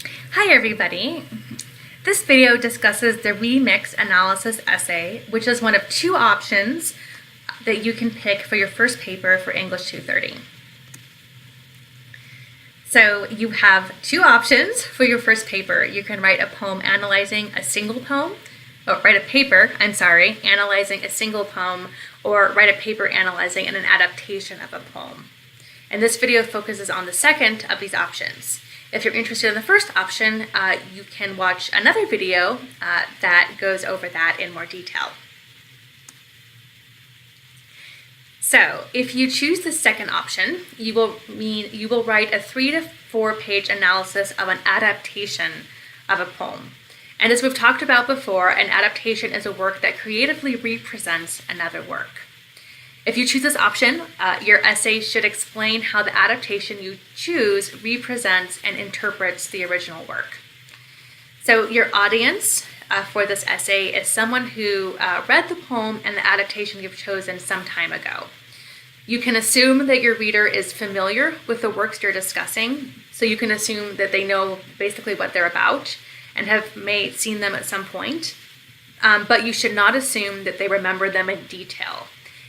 Hi everybody! This video discusses the remix analysis essay, which is one of two options that you can pick for your first paper for English 230. So you have two options for your first paper. You can write a poem analyzing a single poem, or write a paper, analyzing a single poem, or write a paper analyzing an adaptation of a poem. And this video focuses on the second of these options. If you're interested in the first option, you can watch another video that goes over that in more detail. So, if you choose the second option, you will write a 3 to 4 page analysis of an adaptation of a poem. And as we've talked about before, an adaptation is a work that creatively represents another work. If you choose this option, your essay should explain how the adaptation you choose represents and interprets the original work. So your audience for this essay is someone who read the poem and the adaptation you've chosen some time ago. You can assume that your reader is familiar with the works you're discussing, so you can assume that they know basically what they're about and have seen them at some point, but you should not assume that they remember them in detail.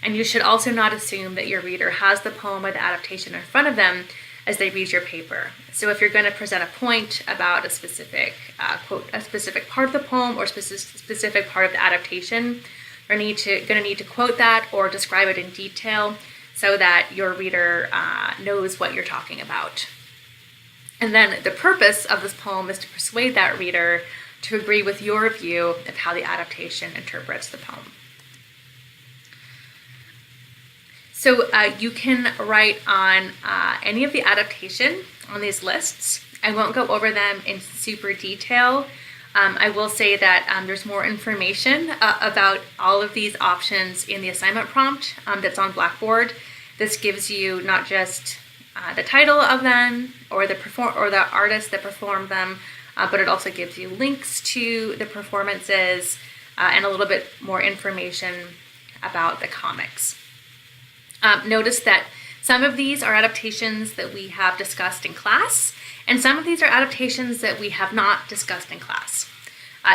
And you should also not assume that your reader has the poem or the adaptation in front of them as they read your paper. So if you're going to present a point about a specific a specific part of the poem or specific part of the adaptation, you're going to need to quote that or describe it in detail so that your reader knows what you're talking about. And then the purpose of this poem is to persuade that reader to agree with your view of how the adaptation interprets the poem. So you can write on any of the adaptation on these lists. I won't go over them in super detail. I will say that there's more information about all of these options in the assignment prompt that's on Blackboard. This gives you not just the title of them or the artist that performed them, but it also gives you links to the performances and a little bit more information about the comics. Notice that some of these are adaptations that we have discussed in class, and some of these are adaptations that we have not discussed in class.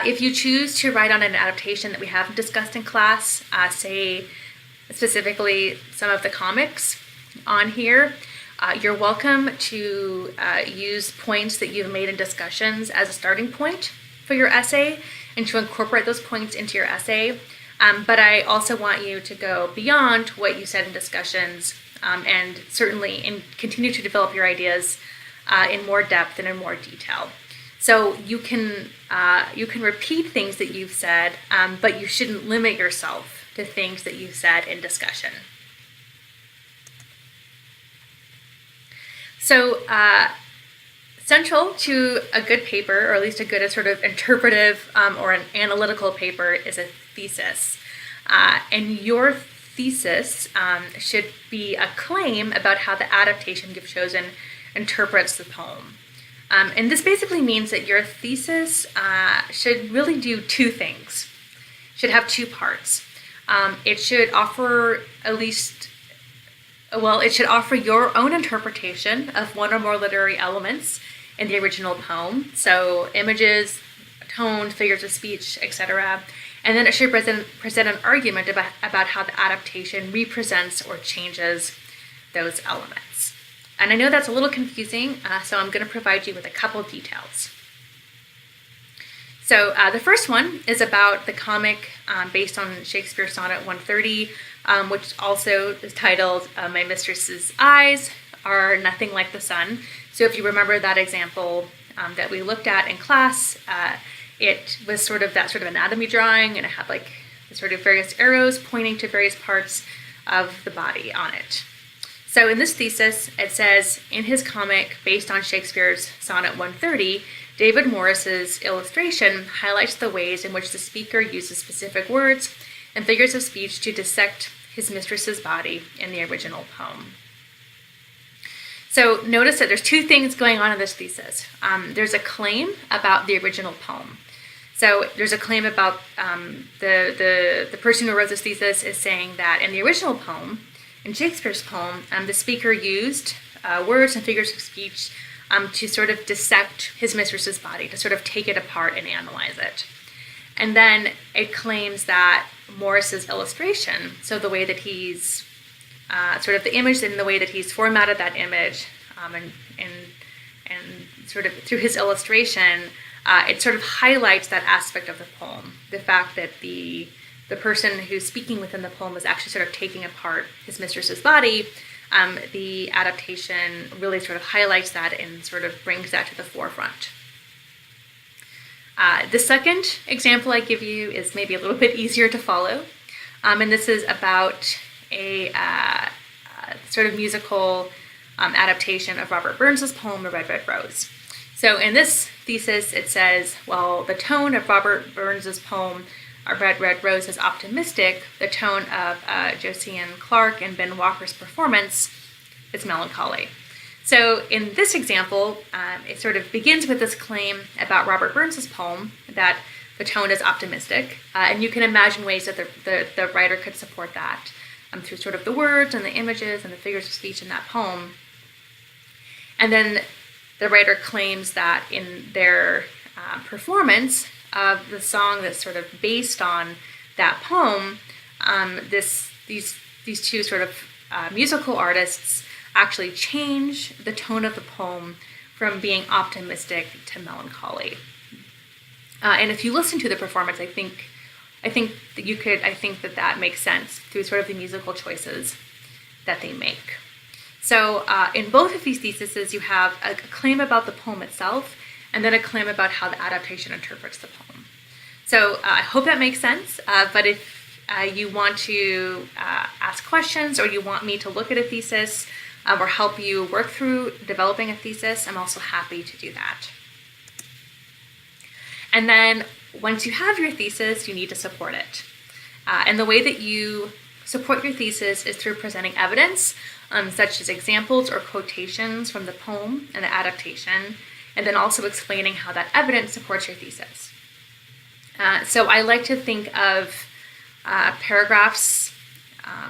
If you choose to write on an adaptation that we haven't discussed in class, say specifically some of the comics on here, you're welcome to use points that you've made in discussions as a starting point for your essay and to incorporate those points into your essay. But I also want you to go beyond what you said in discussions and certainly continue to develop your ideas in more depth and in more detail. So you can repeat things that you've said, but you shouldn't limit yourself to things that you've said in discussion. So central to a good paper, or at least a good sort of interpretive or an analytical paper, is a thesis. And your thesis should be a claim about how the adaptation you've chosen interprets the poem. And this basically means that your thesis should really do two things. It should have two parts. It should offer it should offer your own interpretation of one or more literary elements in the original poem, so images, tone, figures of speech, etc. And then it should present an argument about how the adaptation represents or changes those elements. And I know that's a little confusing, so I'm going to provide you with a couple details. So the first one is about the comic based on Shakespeare's Sonnet 130, which also is titled My Mistress's Eyes Are Nothing Like the Sun. So if you remember that example that we looked at in class, it was sort of anatomy drawing, and it had like sort of various arrows pointing to various parts of the body on it. So in this thesis, it says, in his comic based on Shakespeare's Sonnet 130, David Morris's illustration highlights the ways in which the speaker uses specific words and figures of speech to dissect his mistress's body in the original poem. So notice that there's two things going on in this thesis. There's a claim about the original poem. So there's a claim about the person who wrote this thesis is saying that in the original poem, in Shakespeare's poem, the speaker used words and figures of speech to sort of dissect his mistress's body, to sort of take it apart and analyze it. And then it claims that Morris's illustration, so the way that he's sort of the image and the way that he's formatted that image, and sort of through his illustration, it sort of highlights that aspect of the poem. The fact that the person who's speaking within the poem is actually sort of taking apart his mistress's body. The adaptation really sort of highlights that and sort of brings that to the forefront. The second example I give you is maybe a little bit easier to follow, and this is about a sort of musical adaptation of Robert Burns's poem, The Red, Red Rose. So in this thesis, it says, well, the tone of Robert Burns's poem, A Red, Red Rose, is optimistic. The tone of Josiane Clarke and Ben Walker's performance is melancholy. So in this example, it sort of begins with this claim about Robert Burns's poem that the tone is optimistic, and you can imagine ways that the writer could support that through sort of the words and the images and the figures of speech in that poem. And then the writer claims that in their performance of the song that's sort of based on that poem, these two sort of musical artists actually change the tone of the poem from being optimistic to melancholy. And if you listen to the performance, I think that makes sense through sort of the musical choices that they make. So in both of these theses, you have a claim about the poem itself, and then a claim about how the adaptation interprets the poem. So I hope that makes sense, but if you want to ask questions or you want me to look at a thesis or help you work through developing a thesis, I'm also happy to do that. And then once you have your thesis, you need to support it. And the way that you support your thesis is through presenting evidence, such as examples or quotations from the poem and the adaptation, and then also explaining how that evidence supports your thesis. So I like to think of paragraphs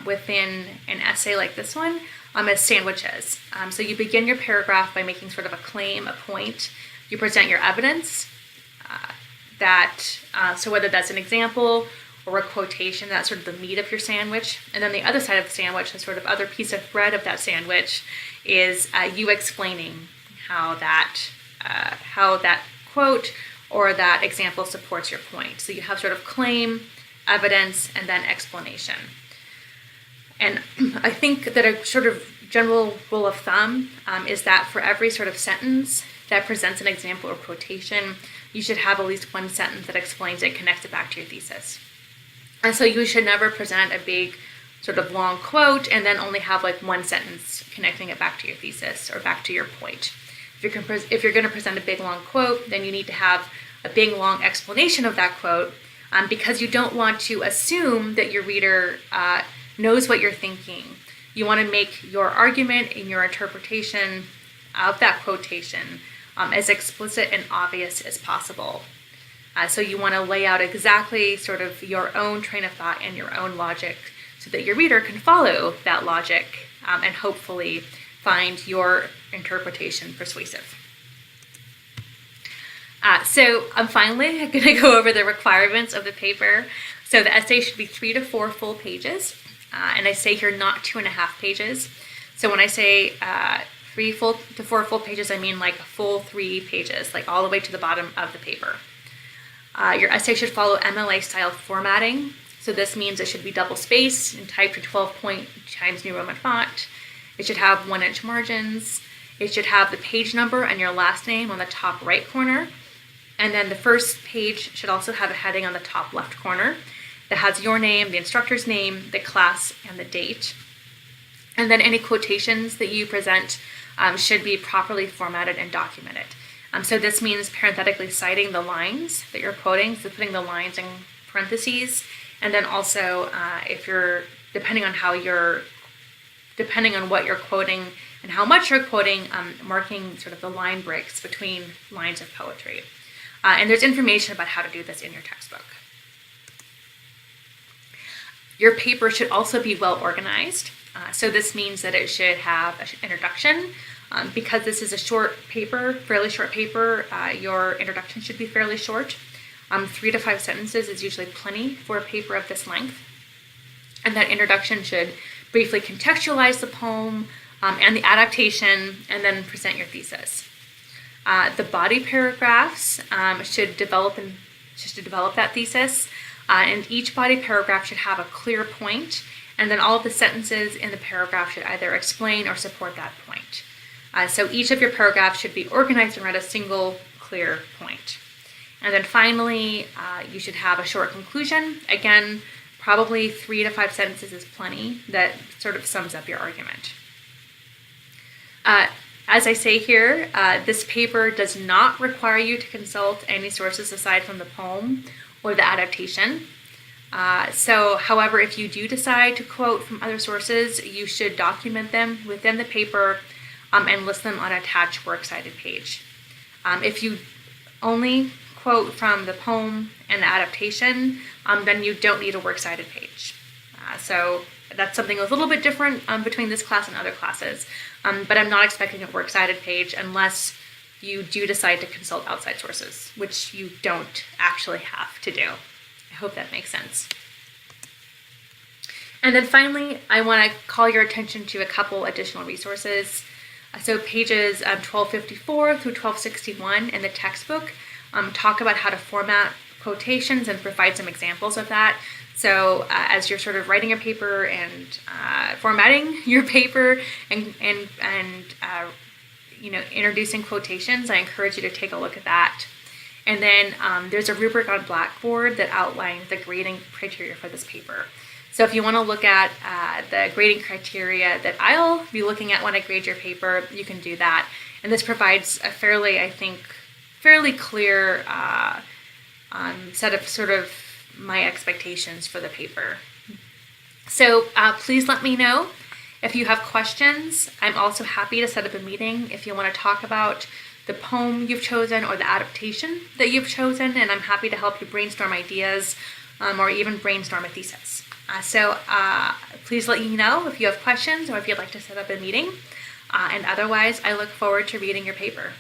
within an essay like this one as sandwiches. So you begin your paragraph by making sort of a claim, a point. You present your evidence, so whether that's an example or a quotation, that's sort of the meat of your sandwich. And then the other side of the sandwich, the sort of other piece of bread of that sandwich, is you explaining how that quote or that example supports your point. So you have sort of claim, evidence, and then explanation. And I think that a sort of general rule of thumb is that for every sort of sentence that presents an example or quotation, you should have at least one sentence that explains it, connects it back to your thesis. And so you should never present a big sort of long quote and then only have like one sentence connecting it back to your thesis or back to your point. If you're going to present a big long quote, then you need to have a big long explanation of that quote, because you don't want to assume that your reader knows what you're thinking. You want to make your argument and your interpretation of that quotation as explicit and obvious as possible. So you want to lay out exactly sort of your own train of thought and your own logic so that your reader can follow that logic and hopefully find your interpretation persuasive. So I'm finally going to go over the requirements of the paper. So the essay should be 3 to 4 full pages. And I say here not 2.5 pages. So when I say 3 to 4 full pages, I mean like a full 3 pages, like all the way to the bottom of the paper. Your essay should follow MLA style formatting. So this means it should be double spaced and typed in 12-point Times New Roman font. It should have 1-inch margins. It should have the page number and your last name on the top right corner. And then the first page should also have a heading on the top left corner that has your name, the instructor's name, the class, and the date. And then any quotations that you present should be properly formatted and documented. So this means parenthetically citing the lines that you're quoting, so putting the lines in parentheses, and then also depending on what you're quoting and how much you're quoting, marking sort of the line breaks between lines of poetry. And there's information about how to do this in your textbook. Your paper should also be well organized. So this means that it should have an introduction, Because this is a short paper, fairly short paper, your introduction should be fairly short. 3 to 5 sentences is usually plenty for a paper of this length. And that introduction should briefly contextualize the poem and the adaptation, and then present your thesis. The body paragraphs should develop that thesis, and each body paragraph should have a clear point, and then all of the sentences in the paragraph should either explain or support that point. So each of your paragraphs should be organized around a single clear point. And then finally, you should have a short conclusion. Again, probably 3 to 5 sentences is plenty. That sort of sums up your argument. As I say here, this paper does not require you to consult any sources aside from the poem or the adaptation. However, if you do decide to quote from other sources, you should document them within the paper and list them on an attached works cited page. If you only quote from the poem and the adaptation, then you don't need a works cited page. So that's something a little bit different between this class and other classes, but I'm not expecting a works cited page unless you do decide to consult outside sources, which you don't actually have to do. I hope that makes sense. And then finally, I want to call your attention to a couple additional resources. So pages 1254 through 1261 in the textbook talk about how to format quotations and provide some examples of that. So as you're sort of writing a paper and formatting your paper and introducing quotations, I encourage you to take a look at that. And then there's a rubric on Blackboard that outlines the grading criteria for this paper. So if you want to look at the grading criteria that I'll be looking at when I grade your paper, you can do that. And this provides a fairly clear set of sort of my expectations for the paper. So please let me know if you have questions. I'm also happy to set up a meeting if you want to talk about the poem you've chosen or the adaptation that you've chosen, and I'm happy to help you brainstorm ideas or even brainstorm a thesis. So please let me know if you have questions or if you'd like to set up a meeting. And otherwise, I look forward to reading your paper.